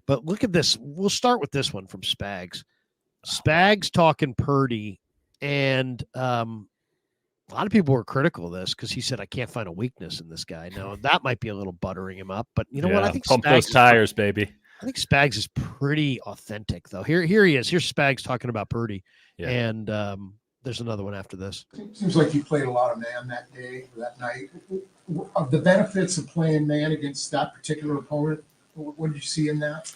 But look at this. We'll start with this one from Spags. Spags talking Purdy, and a lot of people were critical of this because he said, I can't find a weakness in this guy. Now, that might be a little buttering him up, but you know what? I think pump those tires, baby. I think Spags is pretty authentic, though. Here he is. Here's Spags talking about Purdy, and there's another one after this. Seems like you played a lot of man that day, that night. Of the benefits of playing man against that particular opponent, what did you see in that?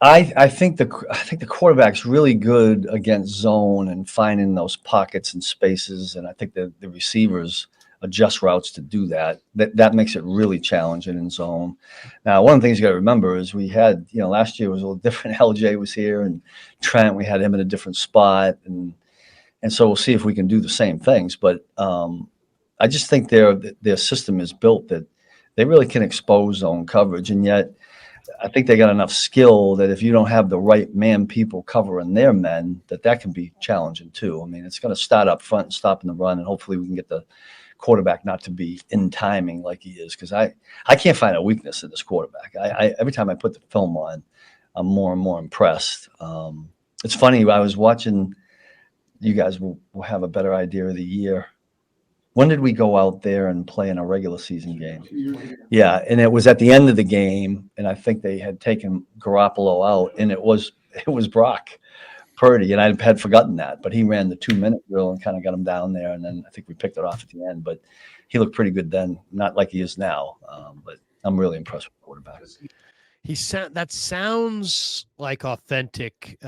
I think the quarterback's really good against zone and finding those pockets and spaces, and I think the receivers adjust routes to do that. That makes it really challenging in zone. Now, one of the things you got to remember is we had, last year was a little different. LJ was here, and Trent, we had him in a different spot, and so we'll see if we can do the same things. But I just think their system is built that they really can expose zone coverage, and yet I think they got enough skill that if you don't have the right man people covering their men, that can be challenging too. I mean, it's going to start up front and stop in the run, and hopefully we can get the quarterback not to be in timing like he is, because I can't find a weakness in this quarterback. I every time I put the film on, I'm more and more impressed. It's funny, I was watching, you guys will have a better idea of the year. When did we go out there and play in a regular season game? Yeah, and it was at the end of the game, and I think they had taken Garoppolo out, and it was Brock Purdy, and I had forgotten that, but he ran the 2-minute drill and kind of got him down there, and then I think we picked it off at the end. But he looked pretty good then, not like he is now. But I'm really impressed with the quarterback. That sounds like authentic,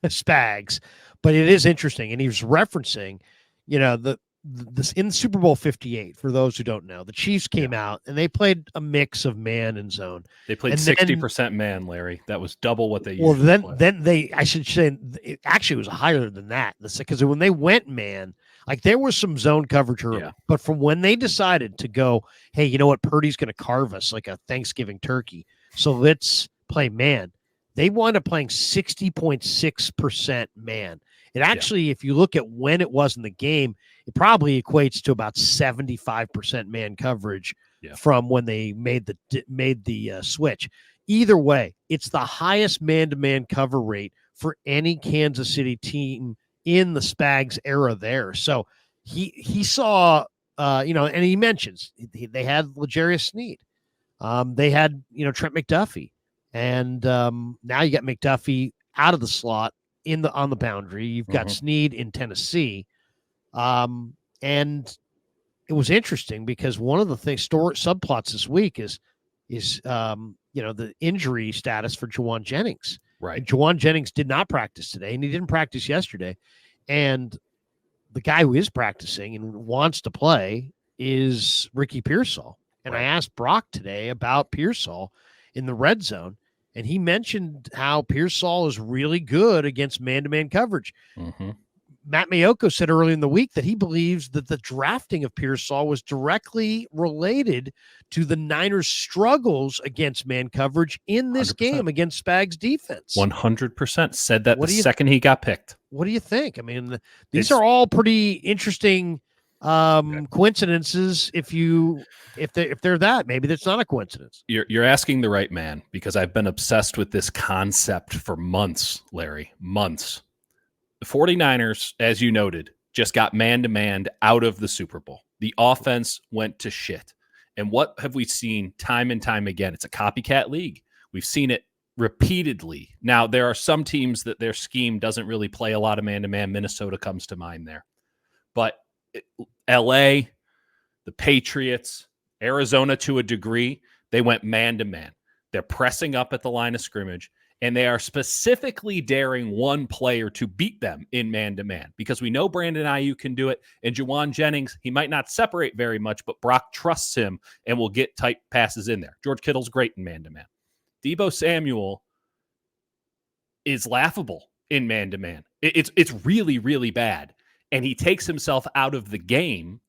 Spags, but it is interesting, and he was referencing, this in Super Bowl 58. For those who don't know, the Chiefs came out and they played a mix of man and zone. They played 60% man, Larry. That was double what they usually play. Then I should say, it actually was higher than that, because when they went man, like there was some zone coverage early, but from when they decided to go, hey, you know what, Purdy's going to carve us like a Thanksgiving turkey, so let's play man. They wound up playing 60.6% man. It actually, if you look at when it was in the game, it probably equates to about 75% man coverage from when they made the switch. Either way, it's the highest man-to-man cover rate for any Kansas City team in the Spags era there. So he saw, and he mentions they had L'Jarius Sneed. They had, Trent McDuffie. And now you got McDuffie out of the slot on the boundary. You've got Sneed in Tennessee. And it was interesting because one of the subplots this week is the injury status for Juwan Jennings. Right. And Juwan Jennings did not practice today, and he didn't practice yesterday. And the guy who is practicing and wants to play is Ricky Pearsall. And I asked Brock today about Pearsall in the red zone, and he mentioned how Pearsall is really good against man-to-man coverage. Matt Mayoko said early in the week that he believes that the drafting of Pearsall was directly related to the Niners' struggles against man coverage in this 100%. Game against Spags' defense. 100% said that the second he got picked. What do you think? I mean, these are all pretty interesting coincidences. If they're that, maybe that's not a coincidence. You're asking the right man, because I've been obsessed with this concept for months, Larry, months. The 49ers, as you noted, just got man-to-man out of the Super Bowl. The offense went to shit. And what have we seen time and time again? It's a copycat league. We've seen it repeatedly. Now, there are some teams that their scheme doesn't really play a lot of man-to-man. Minnesota comes to mind there. But LA, the Patriots, Arizona to a degree, they went man-to-man. They're pressing up at the line of scrimmage, and they are specifically daring one player to beat them in man-to-man, because we know Brandon Ayuk can do it, and Juwan Jennings, he might not separate very much, but Brock trusts him and will get tight passes in there. George Kittle's great in man-to-man. Deebo Samuel is laughable in man-to-man. It's really, really bad, and he takes himself out of the game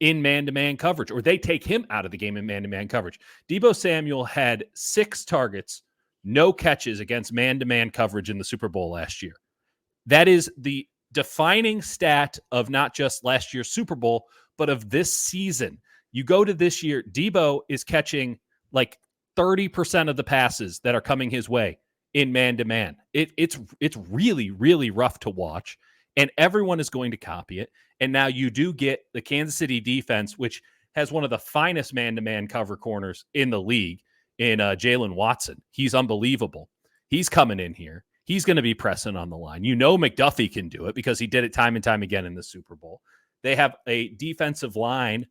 in man-to-man coverage, or they take him out of the game in man-to-man coverage. Deebo Samuel had 6 targets, no catches against man-to-man coverage in the Super Bowl last year. That is the defining stat of not just last year's Super Bowl, but of this season. You go to this year, Debo is catching like 30% of the passes that are coming his way in man-to-man. It's really, really rough to watch, and everyone is going to copy it. And now you do get the Kansas City defense, which has one of the finest man-to-man cover corners in the league in Jalen Watson. He's unbelievable. He's coming in here. He's going to be pressing on the line. McDuffie can do it because he did it time and time again in the Super Bowl. They have a defensive line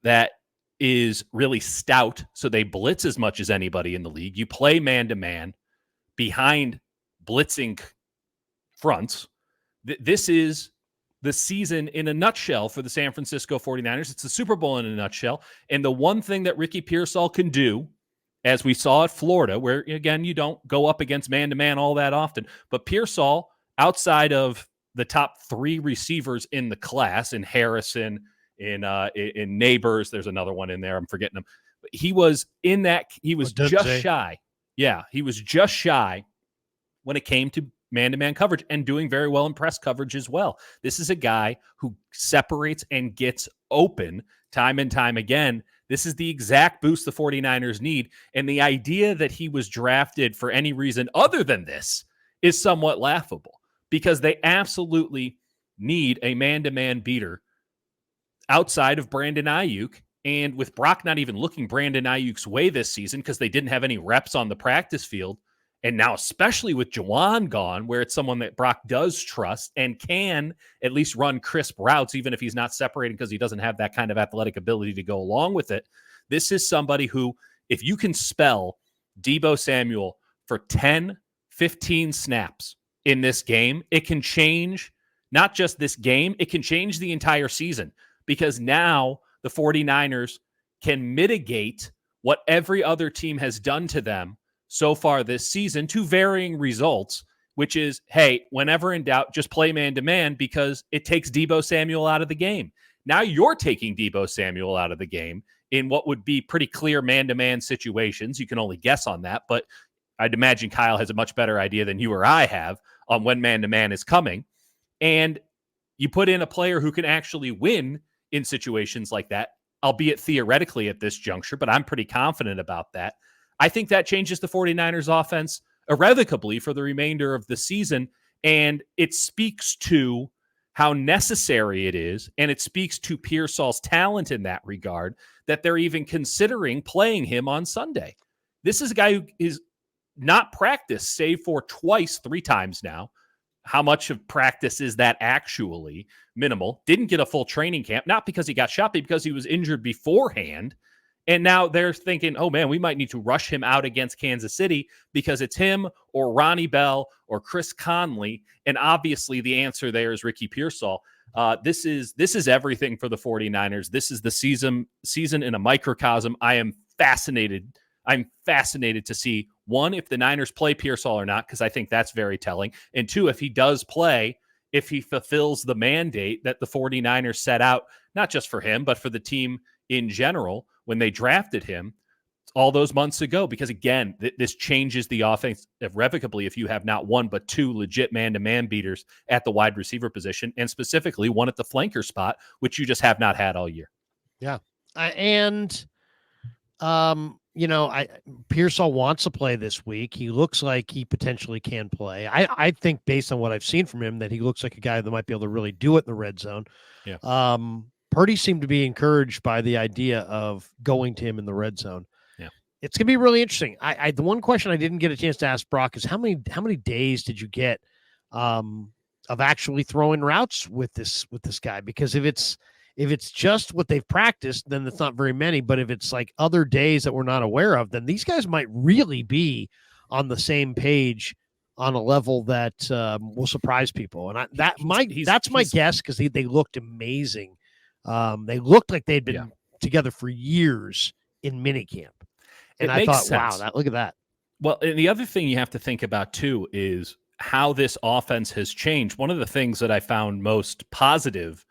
that is really stout, so they blitz as much as anybody in the league. You play man-to-man behind blitzing fronts. This is the season in a nutshell for the San Francisco 49ers. It's the Super Bowl in a nutshell. And the one thing that Ricky Pearsall can do, as we saw at Florida, where, again, you don't go up against man-to-man all that often, but Pearsall, outside of the top 3 receivers in the class, in Harrison, in Neighbors, there's another one in there, I'm forgetting him. But he was in that, he was just shy. Yeah, he was just shy when it came to man-to-man coverage and doing very well in press coverage as well. This is a guy who separates and gets open time and time again. This is the exact boost the 49ers need. And the idea that he was drafted for any reason other than this is somewhat laughable, because they absolutely need a man-to-man beater outside of Brandon Ayuk. And with Brock not even looking Brandon Ayuk's way this season because they didn't have any reps on the practice field, and now especially with Juwan gone, where it's someone that Brock does trust and can at least run crisp routes, even if he's not separating because he doesn't have that kind of athletic ability to go along with it. This is somebody who, if you can spell Debo Samuel for 10, 15 snaps in this game, it can change not just this game, it can change the entire season, because now the 49ers can mitigate what every other team has done to them so far this season to varying results, which is, hey, whenever in doubt, just play man-to-man because it takes Debo Samuel out of the game. Now you're taking Debo Samuel out of the game in what would be pretty clear man-to-man situations. You can only guess on that, but I'd imagine Kyle has a much better idea than you or I have on when man-to-man is coming. And you put in a player who can actually win in situations like that, albeit theoretically at this juncture, but I'm pretty confident about that. I think that changes the 49ers offense irrevocably for the remainder of the season, and it speaks to how necessary it is, and it speaks to Pearsall's talent in that regard, that they're even considering playing him on Sunday. This is a guy who is not practiced, save for 3 times now. How much of practice is that actually? Minimal. Didn't get a full training camp, not because he got shot, but because he was injured beforehand. And now they're thinking, oh, man, we might need to rush him out against Kansas City because it's him or Ronnie Bell or Chris Conley. And obviously the answer there is Ricky Pearsall. This is everything for the 49ers. This is the season in a microcosm. I'm fascinated to see, one, if the Niners play Pearsall or not, because I think that's very telling. And 2, if he does play, if he fulfills the mandate that the 49ers set out, not just for him, but for the team in general when they drafted him all those months ago. Because, again, this changes the offense irrevocably if you have not 1 but 2 legit man-to-man beaters at the wide receiver position, and specifically one at the flanker spot, which you just have not had all year. Yeah. Pearsall wants to play this week. He looks like he potentially can play. I think, based on what I've seen from him, that he looks like a guy that might be able to really do it in the red zone. Yeah. Purdy seemed to be encouraged by the idea of going to him in the red zone. Yeah. It's going to be really interesting. The one question I didn't get a chance to ask Brock is how many days did you get of actually throwing routes with this guy? Because if it's just what they've practiced, then it's not very many. But if it's like other days that we're not aware of, then these guys might really be on the same page on a level that will surprise people. And that's my guess, because they looked amazing. They looked like they'd been together for years in minicamp. And I thought, sense. Wow, look at that. Well, and the other thing you have to think about, too, is how this offense has changed. One of the things that I found most positive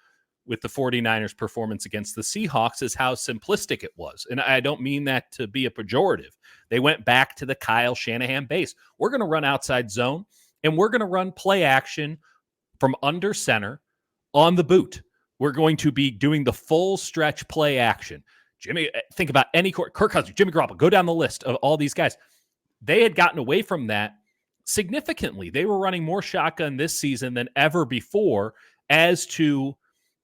with the 49ers performance against the Seahawks is how simplistic it was. And I don't mean that to be a pejorative. They went back to the Kyle Shanahan base. We're going to run outside zone, and we're going to run play action from under center on the boot. We're going to be doing the full stretch play action. think about any Kirk Cousins, Jimmy Garoppolo, go down the list of all these guys. They had gotten away from that significantly. They were running more shotgun this season than ever before as to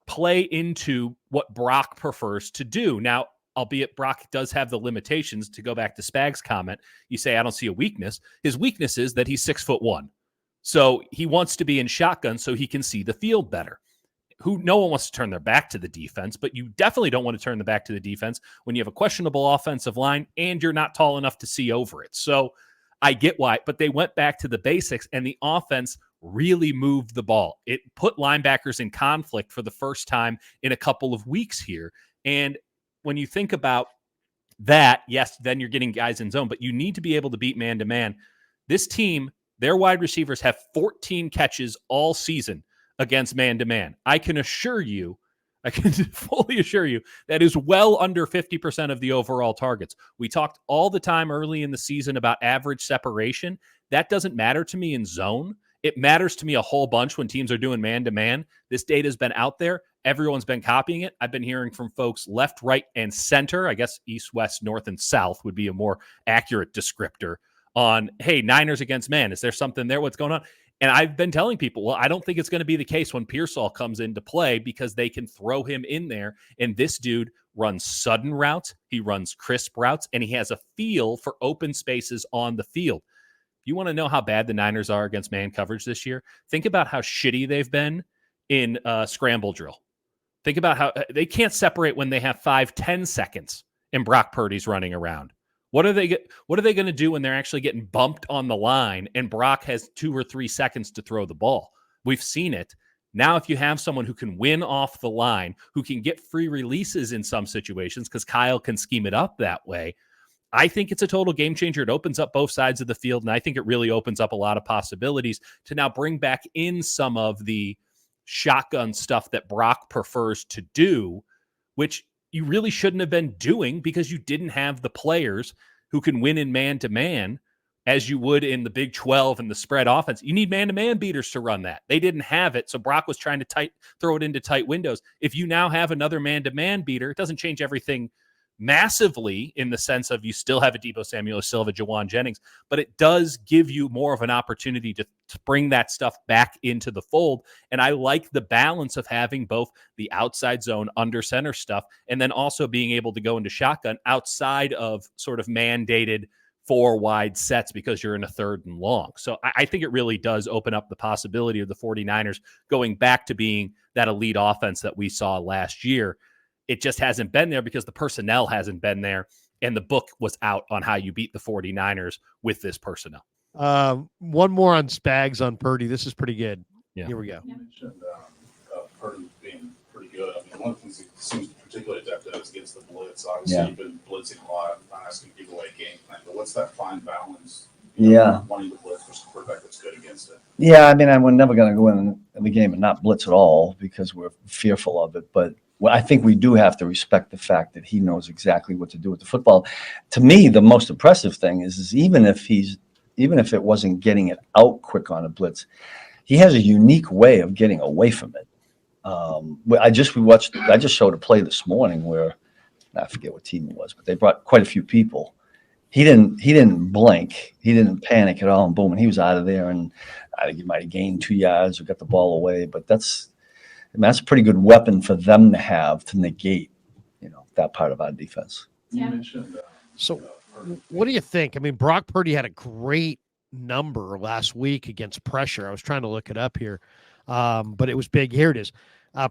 play into what Brock prefers to do. Now, albeit Brock does have the limitations, to go back to Spags' comment, you say, I don't see a weakness. His weakness is that he's 6'1". So he wants to be in shotgun so he can see the field better. No one wants to turn their back to the defense, but you definitely don't want to turn the back to the defense when you have a questionable offensive line and you're not tall enough to see over it. So I get why, but they went back to the basics and the offense really moved the ball. It put linebackers in conflict for the first time in a couple of weeks here. And when you think about that, yes, then you're getting guys in zone, but you need to be able to beat man-to-man. This team, their wide receivers have 14 catches all season against man-to-man. I can fully assure you that is well under 50% of the overall targets. We talked all the time early in the season about average separation. That doesn't matter to me in zone. It matters to me a whole bunch when teams are doing man-to-man. This data has been out there. Everyone's been copying it. I've been hearing from folks left, right, and center. I guess east, west, north, and south would be a more accurate descriptor on, hey, Niners against man. Is there something there? What's going on? And I've been telling people, well, I don't think it's going to be the case when Pearsall comes into play because they can throw him in there. And this dude runs sudden routes. He runs crisp routes, and he has a feel for open spaces on the field. You want to know how bad the Niners are against man coverage this year? Think about how shitty they've been in scramble drill. Think about how they can't separate when they have 5-10 seconds and Brock Purdy's running around. What are they going to do when they're actually getting bumped on the line and Brock has 2 or 3 seconds to throw the ball? We've seen it. Now, if you have someone who can win off the line, who can get free releases in some situations because Kyle can scheme it up that way, I think it's a total game changer. It opens up both sides of the field, and I think it really opens up a lot of possibilities to now bring back in some of the shotgun stuff that Brock prefers to do, which you really shouldn't have been doing because you didn't have the players who can win in man-to-man as you would in the Big 12 and the spread offense. You need man-to-man beaters to run that. They didn't have it, so Brock was trying to throw it into tight windows. If you now have another man-to-man beater, it doesn't change everything massively in the sense of you still have a Deebo Samuel, still have a Jawan Jennings, but it does give you more of an opportunity to bring that stuff back into the fold. And I like the balance of having both the outside zone under center stuff and then also being able to go into shotgun outside of sort of mandated 4 wide sets because you're in a 3rd and long. So I think it really does open up the possibility of the 49ers going back to being that elite offense that we saw last year. It just hasn't been there because the personnel hasn't been there, and the book was out on how you beat the 49ers with this personnel. One more on Spags on Purdy. This is pretty good. Yeah. Here we go. You mentioned Purdy being pretty good. I mean, one of the things he seems particularly adept at is against the blitz. Obviously, you've been blitzing a lot, not asking to give away game plan, but what's that fine balance? Wanting to blitz versus a quarterback that's good against it. Yeah, I mean, we're never going to go in the game and not blitz at all because we're fearful of it, but I think we do have to respect the fact that he knows exactly what to do with the football. To me, the most impressive thing is even if it wasn't getting it out quick on a blitz, he has a unique way of getting away from it. I just showed a play this morning where I forget what team it was, but they brought quite a few people. He didn't blink, he didn't panic at all, and boom, and he was out of there. And I think he might have gained 2 yards or got the ball away, but that's a pretty good weapon for them to have to negate, that part of our defense. You mentioned. So, what do you think? I mean, Brock Purdy had a great number last week against pressure. I was trying to look it up here, but it was big. Here it is.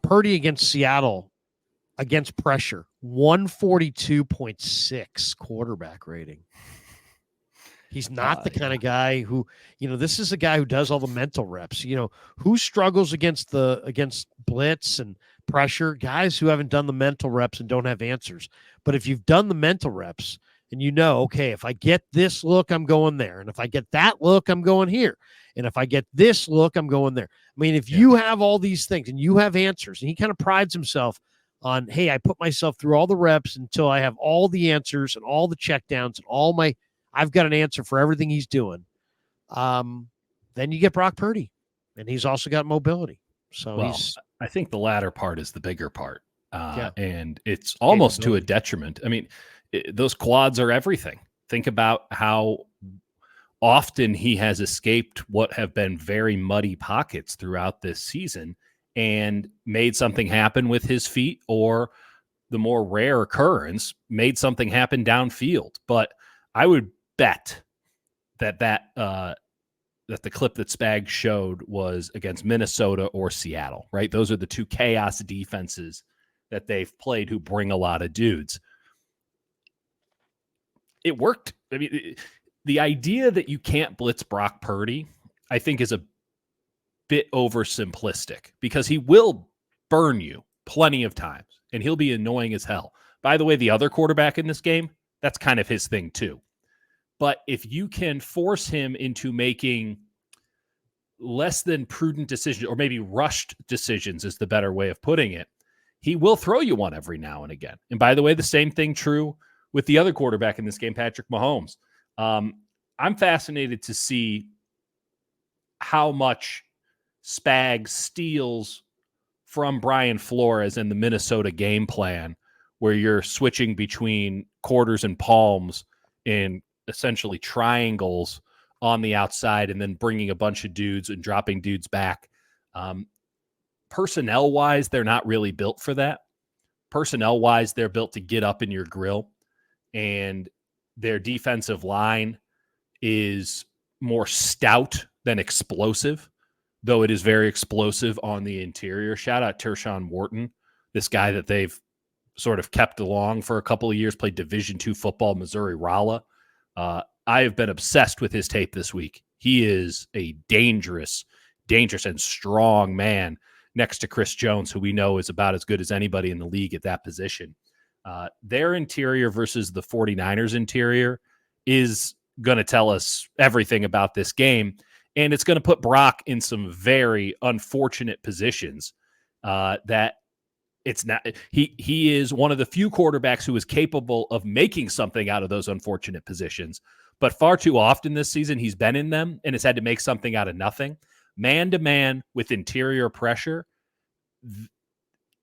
Purdy against Seattle against pressure, 142.6 quarterback rating. He's not the kind of guy who, this is a guy who does all the mental reps. Who struggles against blitz and pressure? Guys who haven't done the mental reps and don't have answers. But if you've done the mental reps and okay, if I get this look, I'm going there. And if I get that look, I'm going here. And if I get this look, I'm going there. I mean, if you have all these things and you have answers, and he kind of prides himself on, hey, I put myself through all the reps until I have all the answers and all the checkdowns and I've got an answer for everything he's doing. Then you get Brock Purdy, and he's also got mobility. So I think the latter part is the bigger part. And it's almost to a detriment. I mean, those quads are everything. Think about how often he has escaped what have been very muddy pockets throughout this season and made something happen with his feet, or the more rare occurrence, made something happen downfield. But I would bet that the clip that Spags showed was against Minnesota or Seattle, right? Those are the two chaos defenses that they've played who bring a lot of dudes. It worked. I mean, the idea that you can't blitz Brock Purdy, I think, is a bit oversimplistic, because he will burn you plenty of times and he'll be annoying as hell. By the way, the other quarterback in this game, that's kind of his thing too. But if you can force him into making less than prudent decisions, or maybe rushed decisions is the better way of putting it, he will throw you one every now and again. And by the way, the same thing true with the other quarterback in this game, Patrick Mahomes. I'm fascinated to see how much Spags steals from Brian Flores in the Minnesota game plan, where you're switching between quarters and palms in essentially triangles on the outside, and then bringing a bunch of dudes and dropping dudes back. Personnel-wise, they're not really built for that. Personnel-wise, they're built to get up in your grill, and their defensive line is more stout than explosive, though it is very explosive on the interior. Shout out Tershawn Wharton, this guy that they've sort of kept along for a couple of years, played Division II football, Missouri Rolla. I have been obsessed with his tape this week. He is a dangerous and strong man next to Chris Jones, who we know is about as good as anybody in the league at that position. Their interior versus the 49ers interior is going to tell us everything about this game, and it's going to put Brock in some very unfortunate positions that it's not. He is one of the few quarterbacks who is capable of making something out of those unfortunate positions, but far too often this season he's been in them and has had to make something out of nothing. Man-to-man with interior pressure,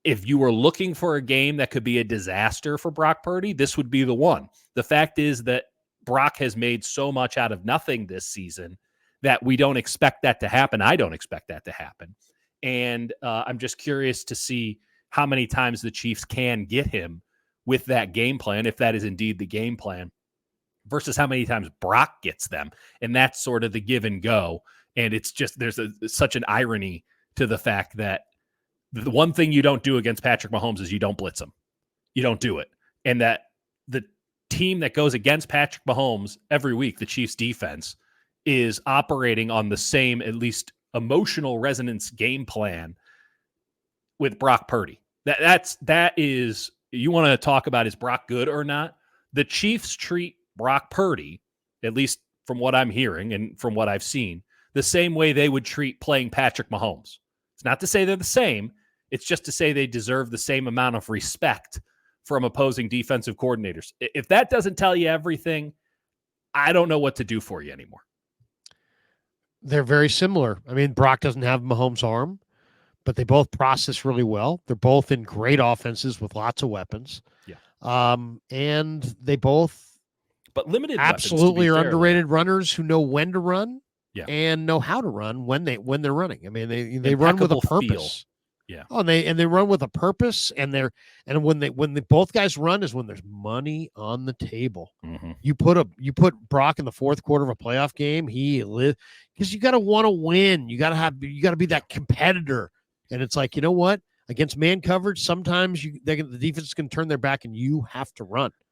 if you were looking for a game that could be a disaster for Brock Purdy, this would be the one. The fact is that Brock has made so much out of nothing this season that we don't expect that to happen. I don't expect that to happen. And I'm just curious to see how many times the Chiefs can get him with that game plan, if that is indeed the game plan, versus how many times Brock gets them. And that's sort of the give and go. And it's just, there's such an irony to the fact that the one thing you don't do against Patrick Mahomes is you don't blitz him. You don't do it. And that the team that goes against Patrick Mahomes every week, the Chiefs defense, is operating on the same, at least emotional resonance game plan with Brock Purdy. That is, you want to talk about, is Brock good or not? The Chiefs treat Brock Purdy, at least from what I'm hearing and from what I've seen, the same way they would treat playing Patrick Mahomes. It's not to say they're the same. It's just to say they deserve the same amount of respect from opposing defensive coordinators. If that doesn't tell you everything, I don't know what to do for you anymore. They're very similar. I mean, Brock doesn't have Mahomes' arm, but they both process really well. They're both in great offenses with lots of weapons. Yeah. And they both, but limited absolutely weapons, are underrated runners who know when to run, yeah, and know how to run when they're running. I mean, they run with a purpose. Feel. Yeah. Oh, and they run with a purpose, and when the both guys run is when there's money on the table. Mm-hmm. You put Brock in the fourth quarter of a playoff game, because you got to want to win. You got to be that competitor. And it's like, you know what? Against man coverage, sometimes the defense can turn their back and you have to run.